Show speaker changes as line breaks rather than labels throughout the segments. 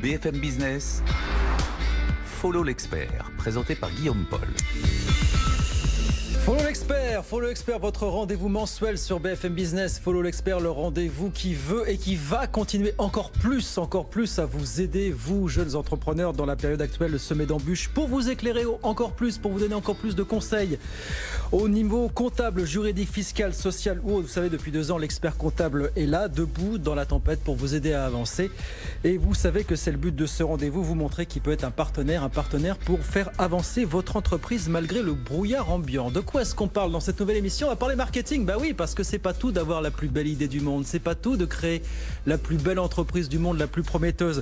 BFM Business, Follow l'expert, présenté par Guillaume Paul.
Follow l'expert, votre rendez-vous mensuel sur BFM Business. Follow l'expert, le rendez-vous qui veut et qui va continuer encore plus à vous aider, vous, jeunes entrepreneurs, dans la période actuelle de semer d'embûches, pour vous éclairer encore plus, pour vous donner encore plus de conseils au niveau comptable, juridique, fiscal, social ou autre. Vous savez, depuis 2 ans, l'expert comptable est là, debout dans la tempête pour vous aider à avancer. Et vous savez que c'est le but de ce rendez-vous, vous montrer qu'il peut être un partenaire pour faire avancer votre entreprise malgré le brouillard ambiant. De quoi est-ce qu'on parle dans cette nouvelle émission? On va parler marketing. Bah oui, parce que c'est pas tout d'avoir la plus belle idée du monde, c'est pas tout de créer la plus belle entreprise du monde, la plus prometteuse.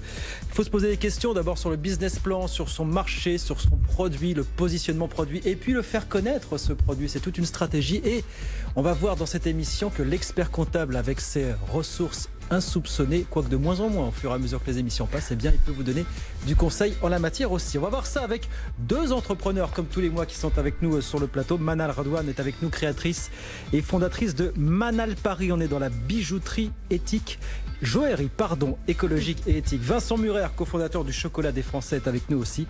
Il faut se poser des questions d'abord sur le business plan, sur son marché, sur son produit, le positionnement produit, et puis le faire connaître, ce produit. C'est toute une stratégie, et on va voir dans cette émission que l'expert comptable, avec ses ressources insoupçonné, quoique de moins en moins au fur et à mesure que les émissions passent, eh bien il peut vous donner du conseil en la matière aussi. On va voir ça avec 2 entrepreneurs comme tous les mois qui sont avec nous sur le plateau. Manal Radouane est avec nous, créatrice et fondatrice de Manal Paris. On est dans la bijouterie éthique, joaillerie, écologique et éthique. Vincent Murer, cofondateur du Chocolat des Français, est avec nous aussi.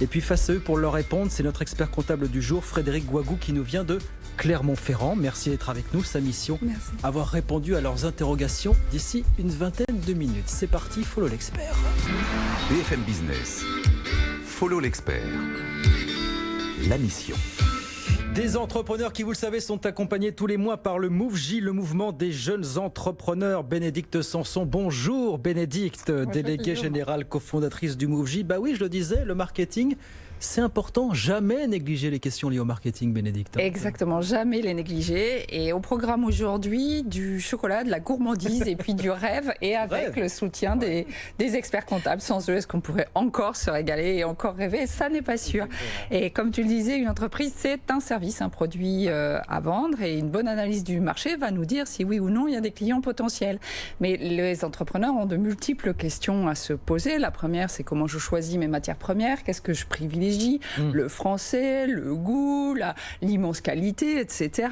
Et puis face à eux pour leur répondre, c'est notre expert comptable du jour, Frédéric Guagou, qui nous vient de Clermont-Ferrand. Merci d'être avec nous. Sa mission, avoir répondu à leurs interrogations d'ici une vingtaine de minutes. C'est parti, Follow l'expert.
BFM Business, Follow l'expert, la mission.
Des entrepreneurs qui, vous le savez, sont accompagnés tous les mois par le MoveJ, le mouvement des jeunes entrepreneurs. Bénédicte Sanson, bonjour Bénédicte, déléguée générale, cofondatrice du MoveJ. Bah oui, je le disais, le marketing, c'est important. Jamais négliger les questions liées au marketing, Bénédicte.
Exactement, jamais les négliger. Et au programme aujourd'hui, du chocolat, de la gourmandise et puis du rêve, et avec le soutien des experts comptables. Sans eux, est-ce qu'on pourrait encore se régaler et encore rêver? Ça n'est pas sûr. Et comme tu le disais, une entreprise, c'est un service, un produit à vendre, et une bonne analyse du marché va nous dire si oui ou non il y a des clients potentiels. Mais les entrepreneurs ont de multiples questions à se poser. La première, c'est comment je choisis mes matières premières, qu'est-ce que je privilégie, le français, le goût, l'immense qualité, etc.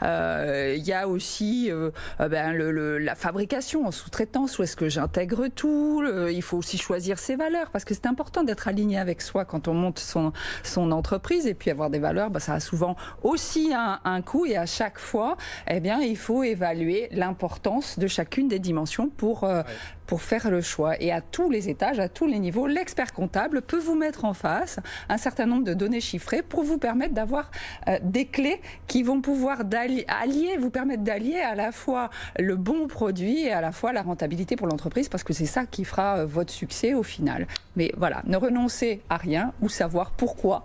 Il y a aussi la fabrication en sous-traitance, où est-ce que j'intègre tout. Il faut aussi choisir ses valeurs, parce que c'est important d'être aligné avec soi quand on monte son entreprise. Et puis avoir des valeurs, ça a souvent aussi un coût, et à chaque fois, il faut évaluer l'importance de chacune des dimensions pour faire le choix. Et à tous les étages, à tous les niveaux, l'expert comptable peut vous mettre en face un certain nombre de données chiffrées pour vous permettre d'avoir des clés qui vont pouvoir vous permettre d'allier à la fois le bon produit et à la fois la rentabilité pour l'entreprise, parce que c'est ça qui fera votre succès au final. Mais voilà, ne renoncez à rien, ou savoir pourquoi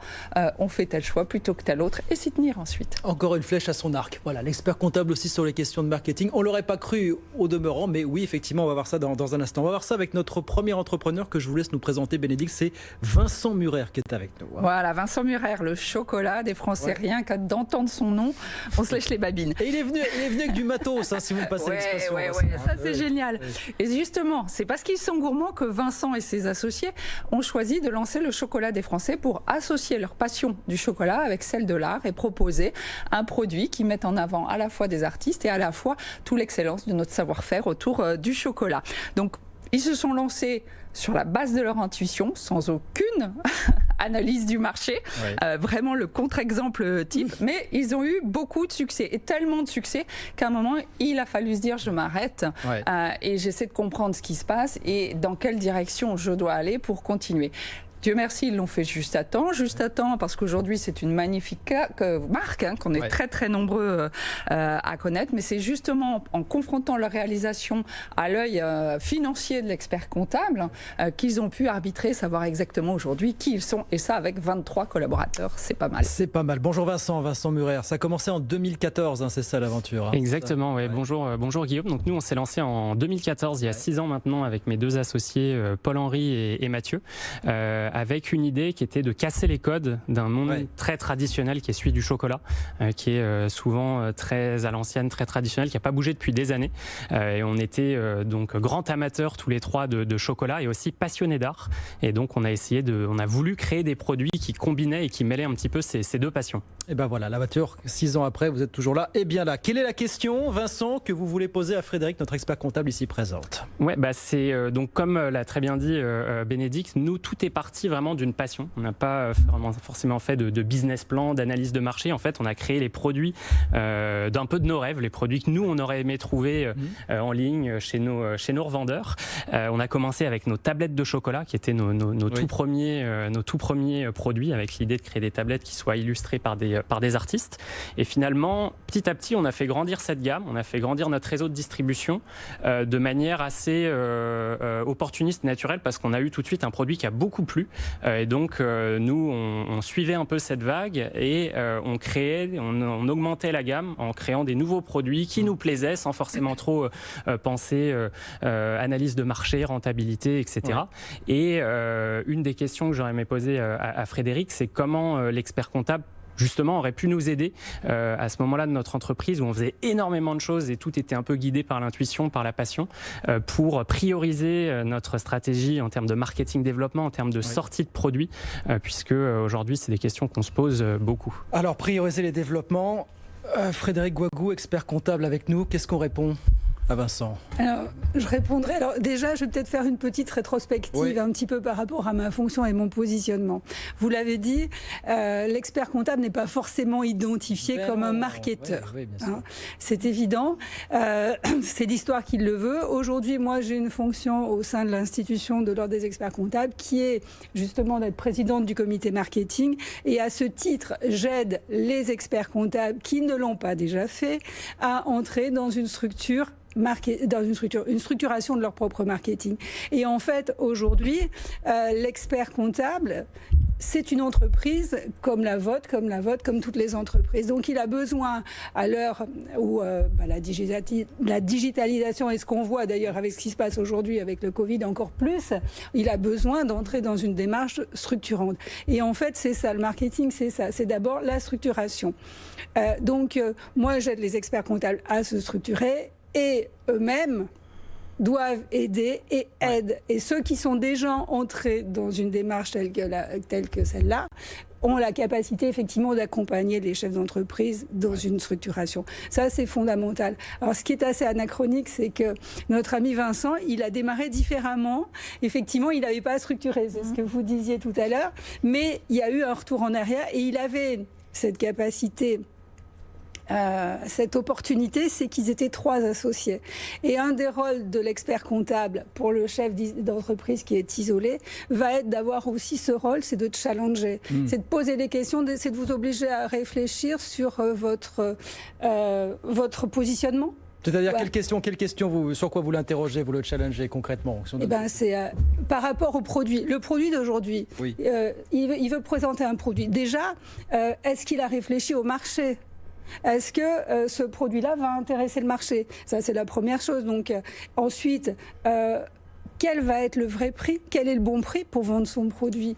on fait tel choix plutôt que tel autre, et s'y tenir ensuite.
Encore une flèche à son arc. Voilà, l'expert comptable aussi sur les questions de marketing. On ne l'aurait pas cru au demeurant, mais oui, effectivement, on va voir ça dans un instant. On va voir ça avec notre premier entrepreneur que je vous laisse nous présenter, Bénédicte. C'est Vincent Murer qui est avec nous.
Voilà, Vincent Murer, le chocolat des Français. Rien qu'à d'entendre son nom, on se lèche les babines.
Et il est venu avec du matos, si vous me passez l'expression.
Ça c'est génial. Et justement, c'est parce qu'ils sont gourmands que Vincent et ses associés ont choisi de lancer le chocolat des Français pour associer leur passion du chocolat avec celle de l'art, et proposer un produit qui mette en avant à la fois des artistes et à la fois toute l'excellence de notre savoir-faire autour du chocolat. Donc, ils se sont lancés sur la base de leur intuition, sans aucune analyse du marché, vraiment le contre-exemple type, mais ils ont eu beaucoup de succès, et tellement de succès qu'à un moment, il a fallu se dire je m'arrête et j'essaie de comprendre ce qui se passe et dans quelle direction je dois aller pour continuer. Dieu merci, ils l'ont fait juste à temps parce qu'aujourd'hui c'est une magnifique marque qu'on est très très nombreux à connaître, mais c'est justement en confrontant leur réalisation à l'œil financier de l'expert comptable qu'ils ont pu arbitrer, savoir exactement aujourd'hui qui ils sont, et ça avec 23 collaborateurs, c'est pas mal.
C'est pas mal. Bonjour Vincent Murer, ça a commencé en 2014, c'est ça l'aventure.
Exactement, bonjour Guillaume. Donc nous on s'est lancé en 2014, il y a 6 ans maintenant, avec mes 2 associés Paul-Henri et Mathieu. avec une idée qui était de casser les codes d'un monde très traditionnel qui est celui du chocolat, qui est souvent très à l'ancienne, très traditionnel, qui n'a pas bougé depuis des années. Et on était donc grands amateurs tous les trois de chocolat et aussi passionnés d'art. Et donc on a voulu créer des produits qui combinaient et qui mêlaient un petit peu ces deux passions.
Et ben voilà, l'aventure, 6 ans après, vous êtes toujours là et bien là. Quelle est la question, Vincent, que vous voulez poser à Frédéric, notre expert comptable ici présente?
Ouais, c'est donc comme l'a très bien dit Bénédicte, nous tout est parti vraiment d'une passion. On n'a pas forcément fait de business plan, d'analyse de marché. En fait, on a créé les produits d'un peu de nos rêves, les produits que nous on aurait aimé trouver en ligne chez nos revendeurs. On a commencé avec nos tablettes de chocolat qui étaient nos tout premiers produits, avec l'idée de créer des tablettes qui soient illustrées par des artistes. Et finalement, petit à petit, on a fait grandir cette gamme, on a fait grandir notre réseau de distribution de manière assez opportuniste, naturelle, parce qu'on a eu tout de suite un produit qui a beaucoup plu. Et donc, nous, on suivait un peu cette vague et on augmentait la gamme en créant des nouveaux produits qui nous plaisaient sans forcément trop penser analyse de marché, rentabilité, etc. Ouais. Et une des questions que j'aurais aimé poser à Frédéric, c'est comment l'expert comptable justement aurait pu nous aider à ce moment-là de notre entreprise où on faisait énormément de choses et tout était un peu guidé par l'intuition, par la passion, pour prioriser notre stratégie en termes de marketing développement, en termes de sortie de produits, puisque aujourd'hui c'est des questions qu'on se pose beaucoup.
Alors prioriser les développements, Frédéric Guagou, expert comptable avec nous, qu'est-ce qu'on répond à Vincent?
Alors, je répondrai. Alors, déjà, je vais peut-être faire une petite rétrospective un petit peu par rapport à ma fonction et mon positionnement. Vous l'avez dit, l'expert comptable n'est pas forcément identifié comme un marketeur. Oui, c'est évident. C'est l'histoire qui le veut. Aujourd'hui, moi, j'ai une fonction au sein de l'institution de l'Ordre des experts comptables qui est justement d'être présidente du comité marketing. Et à ce titre, j'aide les experts comptables qui ne l'ont pas déjà fait à entrer dans une structure une structuration de leur propre marketing. Et en fait, aujourd'hui, l'expert comptable, c'est une entreprise comme la vôtre, comme toutes les entreprises. Donc, il a besoin, à l'heure où la digitalisation, et ce qu'on voit d'ailleurs avec ce qui se passe aujourd'hui avec le Covid encore plus, il a besoin d'entrer dans une démarche structurante. Et en fait, c'est ça, le marketing, c'est ça. C'est d'abord la structuration. Moi, j'aide les experts comptables à se structurer et eux-mêmes doivent aider et aident. Et ceux qui sont déjà entrés dans une démarche telle que celle-là ont la capacité effectivement d'accompagner les chefs d'entreprise dans une structuration. Ça, c'est fondamental. Alors, ce qui est assez anachronique, c'est que notre ami Vincent, il a démarré différemment. Effectivement, il n'avait pas structuré, c'est ce que vous disiez tout à l'heure, mais il y a eu un retour en arrière et il avait cette capacité. Cette opportunité, c'est qu'ils étaient 3 associés. Et un des rôles de l'expert comptable pour le chef d'entreprise qui est isolé va être d'avoir aussi ce rôle, c'est de challenger, c'est de poser des questions, c'est de vous obliger à réfléchir sur votre positionnement.
C'est-à-dire quelle question sur quoi vous l'interrogez, vous le challengez concrètement?
C'est par rapport au produit. Le produit d'aujourd'hui, il veut présenter un produit. Déjà, est-ce qu'il a réfléchi au marché? Est-ce que ce produit-là va intéresser le marché? Ça, c'est la première chose. Donc, ensuite, quel va être le vrai prix? Quel est le bon prix pour vendre son produit?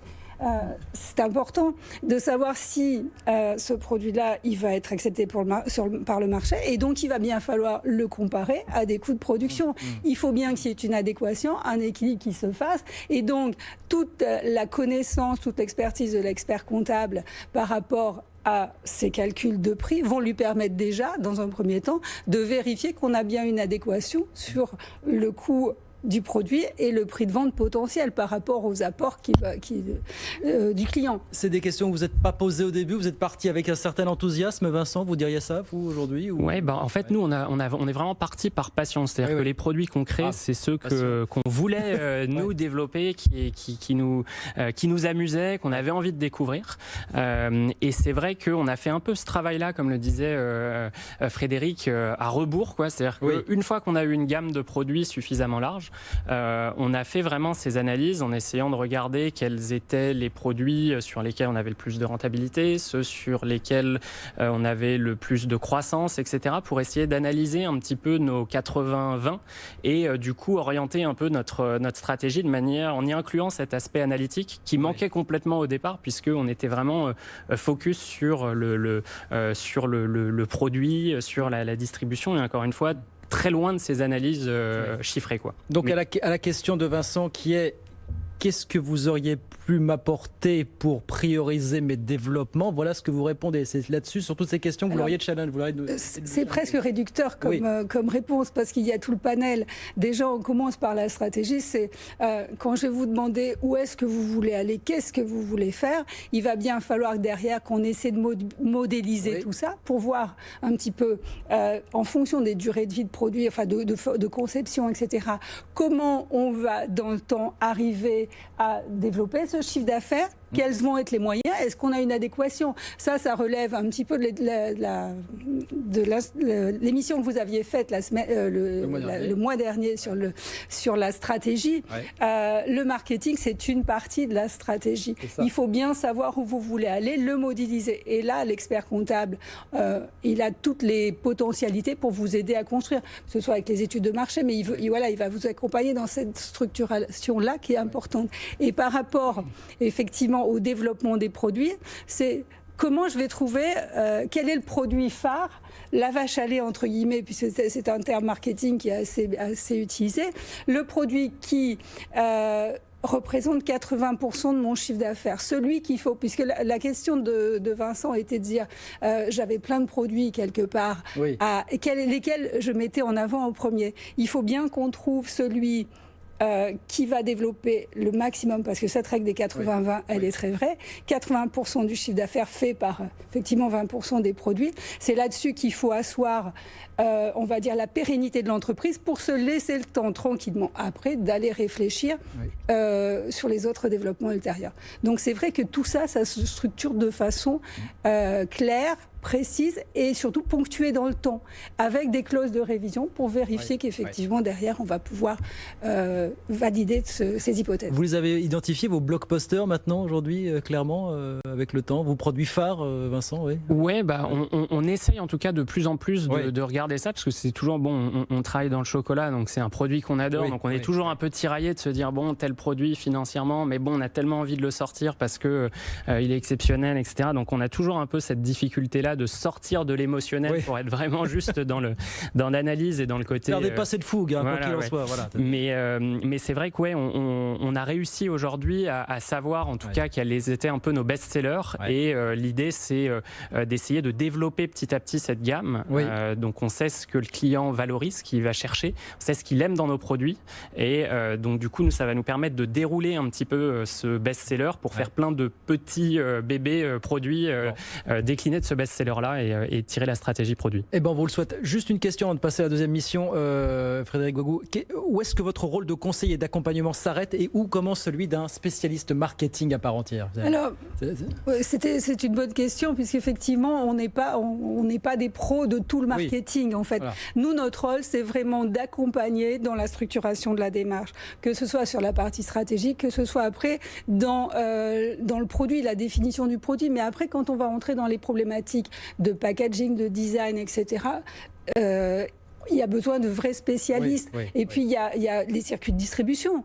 C'est important de savoir si ce produit-là, il va être accepté par le marché, et donc il va bien falloir le comparer à des coûts de production. Il faut bien qu'il y ait une adéquation, un équilibre qui se fasse, et donc toute la connaissance, toute l'expertise de l'expert comptable par rapport à ces calculs de prix vont lui permettre déjà, dans un premier temps, de vérifier qu'on a bien une adéquation sur le coût du produit et le prix de vente potentiel par rapport aux apports du client.
C'est des questions que vous n'êtes pas posées au début, vous êtes parti avec un certain enthousiasme, Vincent, vous diriez ça, vous, aujourd'hui?
Oui, en fait, nous, on est vraiment parti par passion. C'est-à-dire que les produits qu'on crée, c'est ceux qu'on voulait nous développer, qui nous amusaient, qu'on avait envie de découvrir. Et c'est vrai qu'on a fait un peu ce travail-là, comme le disait Frédéric, à rebours, quoi. C'est-à-dire qu'une fois qu'on a eu une gamme de produits suffisamment large, On a fait vraiment ces analyses en essayant de regarder quels étaient les produits sur lesquels on avait le plus de rentabilité, ceux sur lesquels on avait le plus de croissance, etc., pour essayer d'analyser un petit peu nos 80-20 et du coup orienter un peu notre stratégie de manière, en y incluant cet aspect analytique qui manquait complètement au départ, puisqu'on était vraiment focus sur le produit, sur la distribution, et encore une fois, très loin de ces analyses chiffrées, quoi.
Donc à la question de Vincent qui est: qu'est-ce que vous auriez pu m'apporter pour prioriser mes développements? Voilà ce que vous répondez. C'est là-dessus, sur toutes ces questions, que vous l'auriez challenge.
C'est presque réducteur comme réponse, parce qu'il y a tout le panel. Déjà, on commence par la stratégie. C'est quand je vais vous demander où est-ce que vous voulez aller, qu'est-ce que vous voulez faire, il va bien falloir que derrière qu'on essaie de modéliser tout ça pour voir un petit peu, en fonction des durées de vie de produits, enfin de conception, etc., comment on va dans le temps arriver à développer ce chiffre d'affaires, quels vont être les moyens, est-ce qu'on a une adéquation. Ça relève un petit peu de l'émission que vous aviez faite le mois dernier sur la stratégie. Le marketing, c'est une partie de la stratégie. Il faut bien savoir où vous voulez aller, le modéliser. Et là, l'expert comptable, il a toutes les potentialités pour vous aider à construire, que ce soit avec les études de marché, mais il va vous accompagner dans cette structuration-là qui est importante. Et par rapport, effectivement, au développement des produits, c'est comment je vais trouver quel est le produit phare, la vache à lait entre guillemets, puisque c'est un terme marketing qui est assez utilisé, le produit qui représente 80% de mon chiffre d'affaires. Celui qu'il faut, puisque la question de Vincent était de dire j'avais plein de produits quelque part, lesquels je mettais en avant en premier. Il faut bien qu'on trouve celui qui va développer le maximum, parce que cette règle des 80-20, elle est très vraie. 80% du chiffre d'affaires fait par effectivement 20% des produits. C'est là-dessus qu'il faut asseoir, on va dire, la pérennité de l'entreprise pour se laisser le temps tranquillement après d'aller réfléchir sur les autres développements ultérieurs. Donc c'est vrai que tout ça, ça se structure de façon claire, précise et surtout ponctuée dans le temps, avec des clauses de révision pour vérifier qu'effectivement derrière on va pouvoir valider ces hypothèses.
Vous les avez identifiés, vos blockbusters maintenant aujourd'hui, clairement, avec le temps, vos produits phares, Vincent? Oui,
on essaye en tout cas de plus en plus de regarder ça, parce que c'est toujours bon, on travaille dans le chocolat, donc c'est un produit qu'on adore, donc on est toujours un peu tiraillé de se dire bon, tel produit financièrement, mais bon, on a tellement envie de le sortir parce que il est exceptionnel, etc. Donc on a toujours un peu cette difficulté-là de sortir de l'émotionnel pour être vraiment juste dans l'analyse et dans le côté...
Faire des passés de fougue, quoi qu'il en soit. Voilà.
Mais c'est vrai qu'on a réussi aujourd'hui à savoir en tout cas quels étaient un peu nos best-sellers et l'idée c'est d'essayer de développer petit à petit cette gamme. Donc on sait ce que le client valorise, ce qu'il va chercher, on sait ce qu'il aime dans nos produits et donc du coup ça va nous permettre de dérouler un petit peu ce best-seller pour faire plein de petits bébés produits déclinés de ce best-seller là et tirer la stratégie produit.
Eh ben, on vous le souhaite. Juste une question avant de passer à la deuxième mission, Frédéric Guagou. Où est-ce que votre rôle de conseiller et d'accompagnement s'arrête et où commence celui d'un spécialiste marketing à part entière?
Alors, c'est une bonne question, puisqu'effectivement, on n'est pas des pros de tout le marketing, en fait. Voilà. Nous, notre rôle, c'est vraiment d'accompagner dans la structuration de la démarche, que ce soit sur la partie stratégique, que ce soit après dans le produit, la définition du produit, mais après, quand on va entrer dans les problématiques de packaging, de design, etc., il y a besoin de vrais spécialistes. Et puis, il y a les circuits de distribution.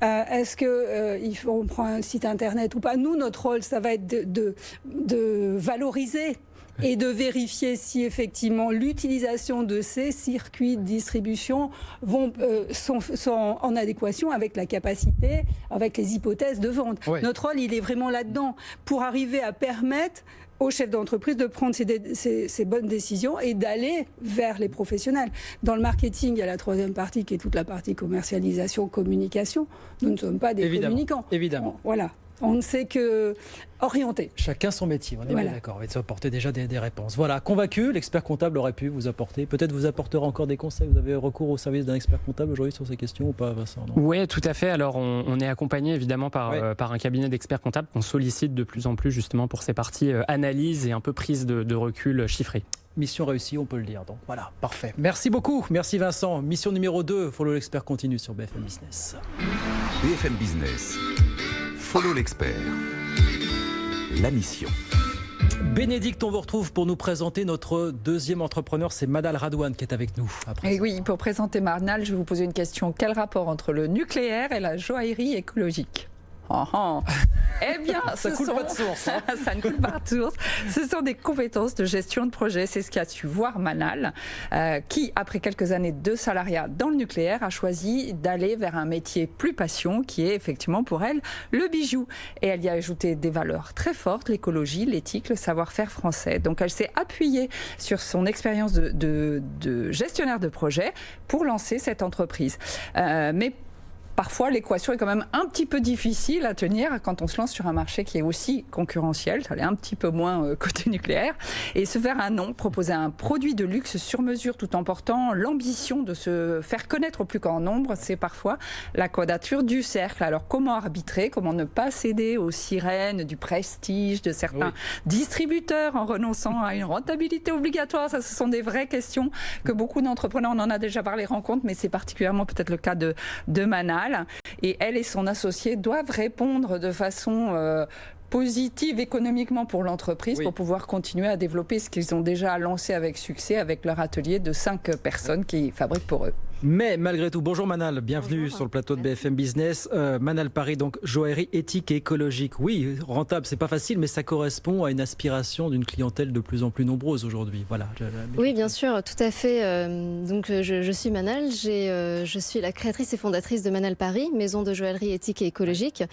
Est-ce qu'on prend un site internet ou pas? Nous, notre rôle, ça va être de valoriser et de vérifier si effectivement l'utilisation de ces circuits de distribution sont en adéquation avec la capacité, avec les hypothèses de vente. Notre rôle, il est vraiment là-dedans pour arriver à permettre aux chefs d'entreprise de prendre ces bonnes décisions et d'aller vers les professionnels. Dans le marketing, il y a la troisième partie qui est toute la partie commercialisation, communication. Nous ne sommes pas des communicants.
Évidemment.
Voilà. On ne sait que orienter.
Chacun son métier, on est bien d'accord. On va apporter déjà des réponses. Voilà, convaincu, l'expert comptable aurait pu vous apporter. Peut-être vous apportera encore des conseils. Vous avez recours au service d'un expert comptable aujourd'hui sur ces questions ou pas, Vincent?
Oui, tout à fait. Alors, on est accompagné évidemment par un cabinet d'experts comptables qu'on sollicite de plus en plus justement pour ces parties analyse et un peu prise de recul chiffrée.
mission réussie, on peut le dire. Donc voilà, parfait. Merci beaucoup. Merci Vincent. Mission numéro 2, Follow l'expert continue sur BFM Business.
BFM Business, Follow l'expert. La mission.
Bénédicte, on vous retrouve pour nous présenter notre deuxième entrepreneur, c'est Manal Radouane qui est avec nous.
Et oui, pour présenter Manal, je vais vous poser une question. Quel rapport entre le nucléaire et la joaillerie écologique ? Eh bien,
ça coule pas de source. Hein.
Ça ne coule pas de source. Ce sont des compétences de gestion de projet. C'est ce qu'a su voir Manal, qui, après quelques années de salariat dans le nucléaire, a choisi d'aller vers un métier plus passion, qui est effectivement pour elle le bijou. Et elle y a ajouté des valeurs très fortes, l'écologie, l'éthique, le savoir-faire français. Donc elle s'est appuyée sur son expérience de gestionnaire de projet pour lancer cette entreprise. Mais parfois, l'équation est quand même un petit peu difficile à tenir quand on se lance sur un marché qui est aussi concurrentiel. Ça l'est un petit peu moins côté nucléaire. Et se faire un nom, proposer un produit de luxe sur mesure tout en portant l'ambition de se faire connaître au plus grand nombre, c'est parfois la quadrature du cercle. Alors, comment arbitrer? Comment ne pas céder aux sirènes du prestige de certains distributeurs en renonçant à une rentabilité obligatoire? Ça, ce sont des vraies questions que beaucoup d'entrepreneurs, on en a déjà parlé, rencontrent, mais c'est particulièrement peut-être le cas de Manal. Et elle et son associé doivent répondre de façon positive économiquement pour l'entreprise pour pouvoir continuer à développer ce qu'ils ont déjà lancé avec succès avec leur atelier de 5 personnes qui fabriquent pour eux.
Mais malgré tout, bonjour Manal, bienvenue sur le plateau de BFM Business. Manal Paris, donc joaillerie éthique et écologique. Oui, rentable, c'est pas facile, mais ça correspond à une aspiration d'une clientèle de plus en plus nombreuse aujourd'hui. Voilà.
Oui, bien sûr, tout à fait. Donc je suis Manal, je suis la créatrice et fondatrice de Manal Paris, maison de joaillerie éthique et écologique.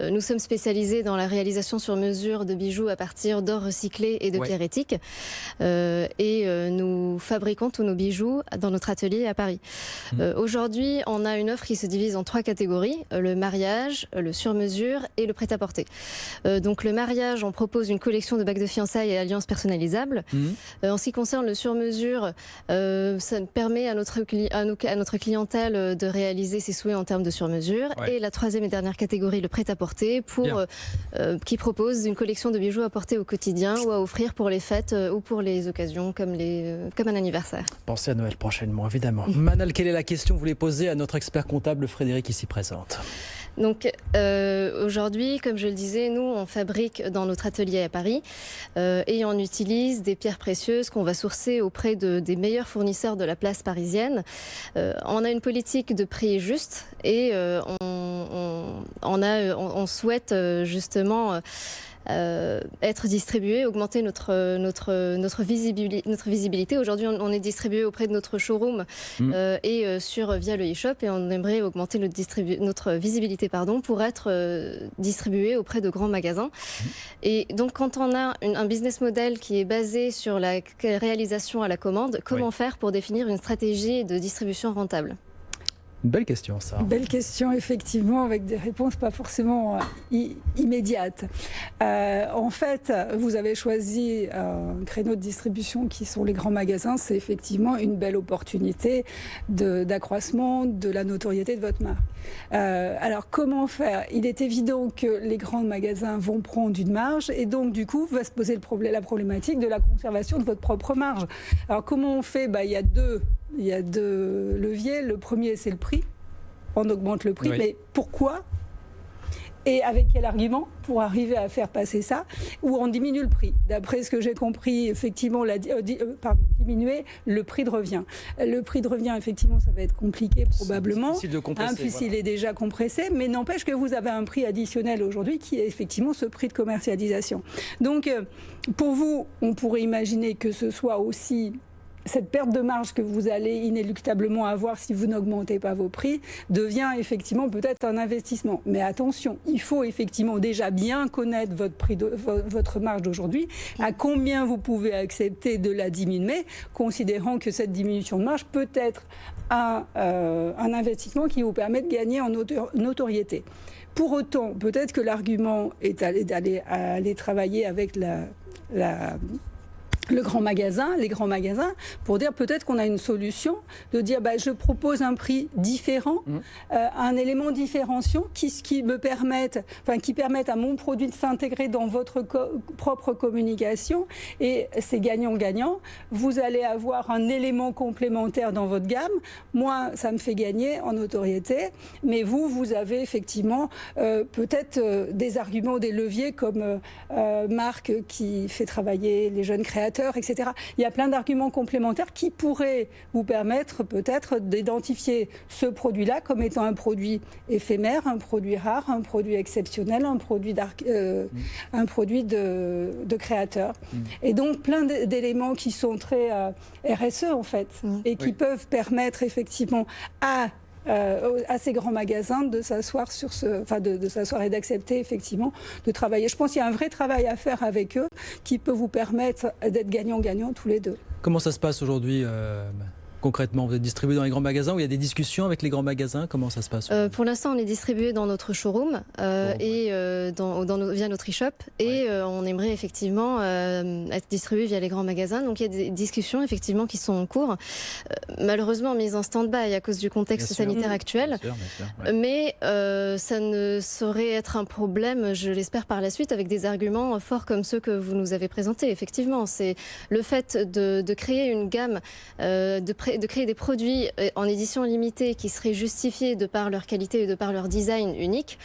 Nous sommes spécialisés dans la réalisation sur mesure de bijoux à partir d'or recyclé et de pierres éthiques. Nous fabriquons tous nos bijoux dans notre atelier à Paris. Aujourd'hui, on a une offre qui se divise en 3 catégories, le mariage, le sur-mesure et le prêt-à-porter. Donc le mariage, on propose une collection de bagues de fiançailles et alliances personnalisables. En ce qui concerne le sur-mesure, ça permet à notre clientèle de réaliser ses souhaits en termes de sur-mesure. Et la 3e et dernière catégorie, le prêt-à-porter, qui propose une collection de bijoux à porter au quotidien ou à offrir pour les fêtes ou pour les occasions comme un anniversaire.
Pensez à Noël prochainement, évidemment. Manal, quelle est la question que vous voulez poser à notre expert comptable Frédéric ici présente?
Donc aujourd'hui, comme je le disais, nous on fabrique dans notre atelier à Paris et on utilise des pierres précieuses qu'on va sourcer auprès des meilleurs fournisseurs de la place parisienne. On a une politique de prix juste et on souhaite justement être distribué, augmenter notre visibilité. Aujourd'hui, on est distribué auprès de notre showroom via le e-shop et on aimerait augmenter notre visibilité pour être distribué auprès de grands magasins. Et donc, quand on a un business model qui est basé sur la réalisation à la commande, comment faire pour définir une stratégie de distribution rentable ?
Une belle question, ça.
Belle question, effectivement, avec des réponses pas forcément immédiates. En fait, vous avez choisi un créneau de distribution qui sont les grands magasins. C'est effectivement une belle opportunité d'accroissement de la notoriété de votre marque. Alors, comment faire? Il est évident que les grands magasins vont prendre une marge et donc, du coup, va se poser la problématique de la conservation de votre propre marge. Alors, comment on fait? Il y a deux leviers. Le premier, c'est le prix. On augmente le prix, mais pourquoi? Et avec quel argument pour arriver à faire passer ça? Ou on diminue le prix? D'après ce que j'ai compris, effectivement, diminuer le prix de revient. Le prix de revient, effectivement, ça va être compliqué probablement.
C'est difficile de compresser.
Puisqu'il est déjà compressé, mais n'empêche que vous avez un prix additionnel aujourd'hui qui est effectivement ce prix de commercialisation. Donc, pour vous, on pourrait imaginer que ce soit aussi cette perte de marge que vous allez inéluctablement avoir si vous n'augmentez pas vos prix devient effectivement peut-être un investissement. Mais attention, il faut effectivement déjà bien connaître votre marge d'aujourd'hui, à combien vous pouvez accepter de la diminuer, considérant que cette diminution de marge peut être un investissement qui vous permet de gagner en notoriété. Pour autant, peut-être que l'argument est d'aller travailler avec les grands magasins, pour dire peut-être qu'on a une solution, de dire je propose un prix différent, un élément différenciant qui permette à mon produit de s'intégrer dans votre propre communication, et c'est gagnant-gagnant. Vous allez avoir un élément complémentaire dans votre gamme. Moi, ça me fait gagner en notoriété, mais vous avez effectivement peut-être des arguments, des leviers comme Marc qui fait travailler les jeunes créateurs, etc. Il y a plein d'arguments complémentaires qui pourraient vous permettre peut-être d'identifier ce produit-là comme étant un produit éphémère, un produit rare, un produit exceptionnel, un produit de créateur. Et donc plein d'éléments qui sont très RSE en fait, et qui peuvent permettre effectivement à ces grands magasins de s'asseoir de s'asseoir et d'accepter effectivement de travailler. Je pense qu'il y a un vrai travail à faire avec eux qui peut vous permettre d'être gagnant-gagnant tous les deux.
Comment ça se passe aujourd'hui concrètement? Vous êtes distribué dans les grands magasins, où il y a des discussions avec les grands magasins? Comment ça se passe?
Pour l'instant, on est distribué dans notre showroom et via notre e-shop, et on aimerait effectivement être distribué via les grands magasins. Donc il y a des discussions effectivement qui sont en cours, malheureusement mises en stand-by à cause du contexte sanitaire actuel. Bien sûr, mais ça ne saurait être un problème, je l'espère, par la suite, avec des arguments forts comme ceux que vous nous avez présentés. Effectivement, c'est le fait de créer une gamme, de créer des produits en édition limitée qui seraient justifiés de par leur qualité et de par leur design unique.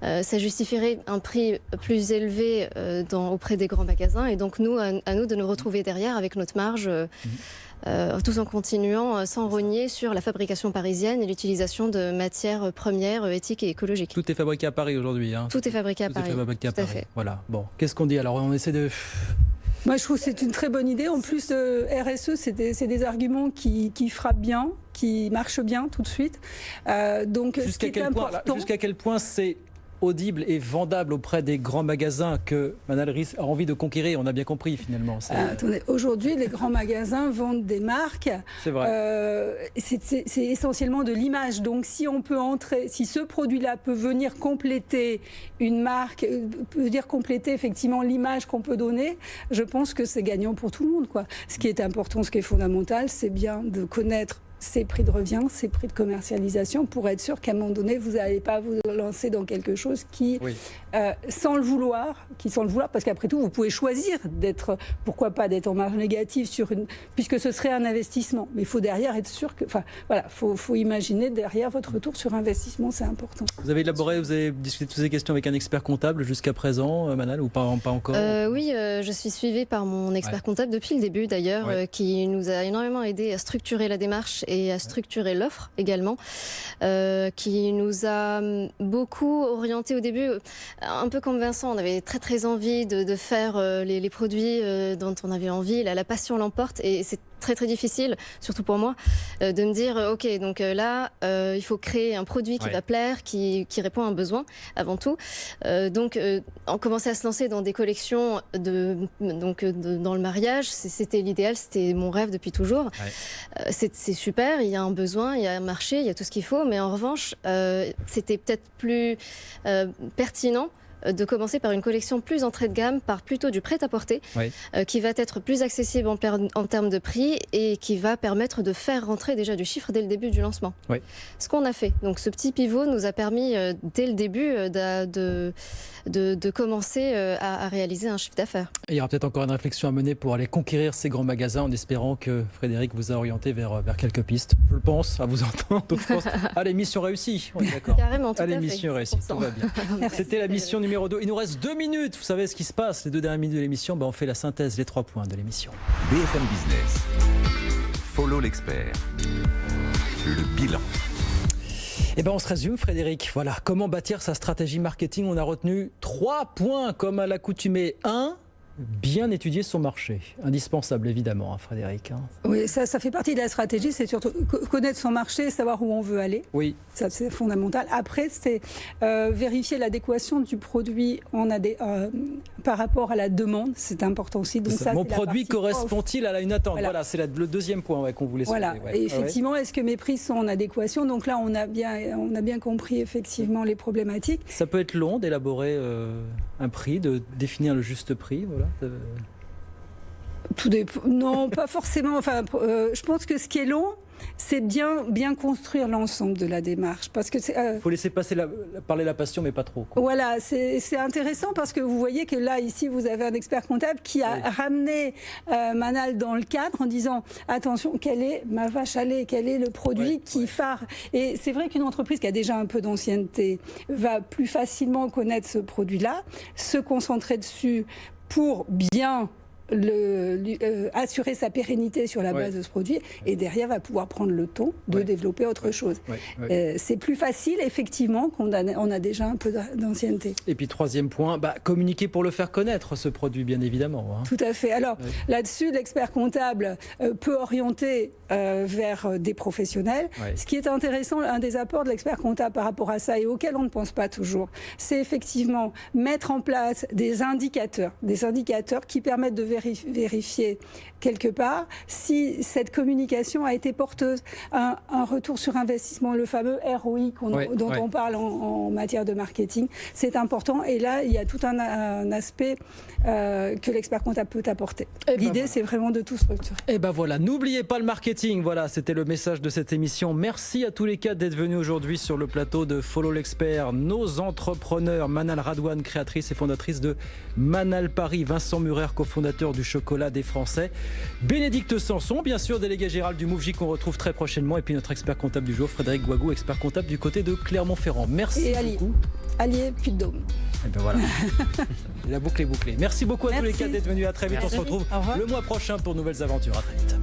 Ça justifierait un prix plus élevé auprès des grands magasins, et donc à nous de nous retrouver derrière avec notre marge, tout en continuant sans rogner sur la fabrication parisienne et l'utilisation de matières premières éthiques et écologiques.
Tout est fabriqué à Paris aujourd'hui, hein.
Tout est fabriqué à Paris.
Tout à fait. Voilà. Bon, qu'est-ce qu'on dit alors? On essaie de...
Moi, je trouve que c'est une très bonne idée. En plus, RSE, c'est des arguments qui frappent bien, qui marchent bien tout de suite. Donc, jusqu'à
quel point c'est audible et vendable auprès des grands magasins que Manal a envie de conquérir? On a bien compris finalement.
Attendez, aujourd'hui, les grands magasins vendent des marques.
C'est vrai.
C'est essentiellement de l'image. Donc, si ce produit-là peut venir compléter une marque, peut dire compléter effectivement l'image qu'on peut donner, je pense que c'est gagnant pour tout le monde, quoi. Ce qui est important, ce qui est fondamental, c'est bien de connaître ses prix de revient, ses prix de commercialisation, pour être sûr qu'à un moment donné, vous n'allez pas vous lancer dans quelque chose qui, sans le vouloir, parce qu'après tout, vous pouvez choisir pourquoi pas d'être en marge négative puisque ce serait un investissement. Mais il faut derrière être sûr faut imaginer derrière votre retour sur investissement, c'est important.
Vous avez discuté de toutes ces questions avec un expert comptable jusqu'à présent, Manal, ou pas encore?
Oui, je suis suivie par mon expert comptable depuis le début d'ailleurs, qui nous a énormément aidé à structurer la démarche et à structurer l'offre également, qui nous a beaucoup orienté au début, un peu comme Vincent. On avait très très envie de faire les produits dont on avait envie, la passion l'emporte, et c'est très très difficile, surtout pour moi, de me dire ok, donc là il faut créer un produit qui va plaire, qui répond à un besoin avant tout. Donc on commençait à se lancer dans des collections dans le mariage. C'était l'idéal, c'était mon rêve depuis toujours. C'est super, il y a un besoin, il y a un marché, il y a tout ce qu'il faut, mais en revanche c'était peut-être plus pertinent de commencer par une collection plus entrée de gamme, par plutôt du prêt-à-porter, qui va être plus accessible en termes de prix et qui va permettre de faire rentrer déjà du chiffre dès le début du lancement. Ce qu'on a fait. Donc ce petit pivot nous a permis dès le début de commencer à réaliser un chiffre d'affaires.
Il y aura peut-être encore une réflexion à mener pour aller conquérir ces grands magasins, en espérant que Frédéric vous a orienté vers quelques pistes. Je le pense, à vous entendre. Donc je pense mission réussie. On est d'accord.
Carrément, tout à fait.
Mission réussie, tout va bien. C'était la mission numéro 2. Il nous reste 2 minutes. Vous savez ce qui se passe, les 2 dernières minutes de l'émission. On fait la synthèse, les 3 points de l'émission.
BFM Business. Follow l'expert. Le bilan.
On se résume, Frédéric. Voilà, comment bâtir sa stratégie marketing? On a retenu 3 points comme à l'accoutumée. 1, bien étudier son marché. Indispensable, évidemment, hein, Frédéric.
Oui, ça fait partie de la stratégie. C'est surtout connaître son marché, savoir où on veut aller.
Oui.
Ça, c'est fondamental. Après, c'est vérifier l'adéquation du produit par rapport à la demande. C'est important aussi. Donc
mon produit correspond-il à une attente? Voilà, c'est le deuxième point qu'on voulait soulever.
Voilà. Et effectivement, est-ce que mes prix sont en adéquation? Donc là, on a bien compris effectivement les problématiques.
Ça peut être long d'élaborer un prix, de définir le juste prix. Voilà.
Tout dépend. Non, pas forcément. Enfin, je pense que ce qui est long, c'est bien construire l'ensemble de la démarche. Parce que
faut laisser parler la passion, mais pas trop. Quoi.
Voilà, c'est intéressant parce que vous voyez que là, ici, vous avez un expert comptable qui a ramené Manal dans le cadre en disant attention, quelle est ma vache à lait, quel est le produit qui phare. Et c'est vrai qu'une entreprise qui a déjà un peu d'ancienneté va plus facilement connaître ce produit-là, se concentrer dessus pour bien assurer sa pérennité sur la base de ce produit et derrière va pouvoir prendre le temps de développer autre chose. C'est plus facile effectivement qu'on a déjà un peu d'ancienneté.
Et puis troisième point, communiquer pour le faire connaître ce produit bien évidemment.
Tout à fait. Alors là-dessus, l'expert comptable peut orienter vers des professionnels. Ce qui est intéressant, un des apports de l'expert comptable par rapport à ça et auquel on ne pense pas toujours, c'est effectivement mettre en place des indicateurs qui permettent de vérifier quelque part si cette communication a été porteuse. Un retour sur investissement, le fameux ROI dont on parle en matière de marketing, c'est important. Et là, il y a tout un aspect que l'expert comptable peut apporter. L'idée, c'est vraiment de tout structurer.
Et voilà, n'oubliez pas le marketing. Voilà, c'était le message de cette émission. Merci à tous les quatre d'être venus aujourd'hui sur le plateau de Follow l'Expert. Nos entrepreneurs, Manal Radouane, créatrice et fondatrice de Manal Paris, Vincent Murer, cofondateur du chocolat des Français, Bénédicte Sanson, bien sûr, délégué général du MoveJ qu'on retrouve très prochainement, et puis notre expert comptable du jour, Frédéric Guagou, expert comptable du côté de Clermont-Ferrand. Merci beaucoup.
Allier, Puy-de-Dôme.
Et voilà. La boucle est bouclée. Merci beaucoup à tous les quatre d'être venus. À très vite. On se retrouve le mois prochain pour de nouvelles aventures. À très vite.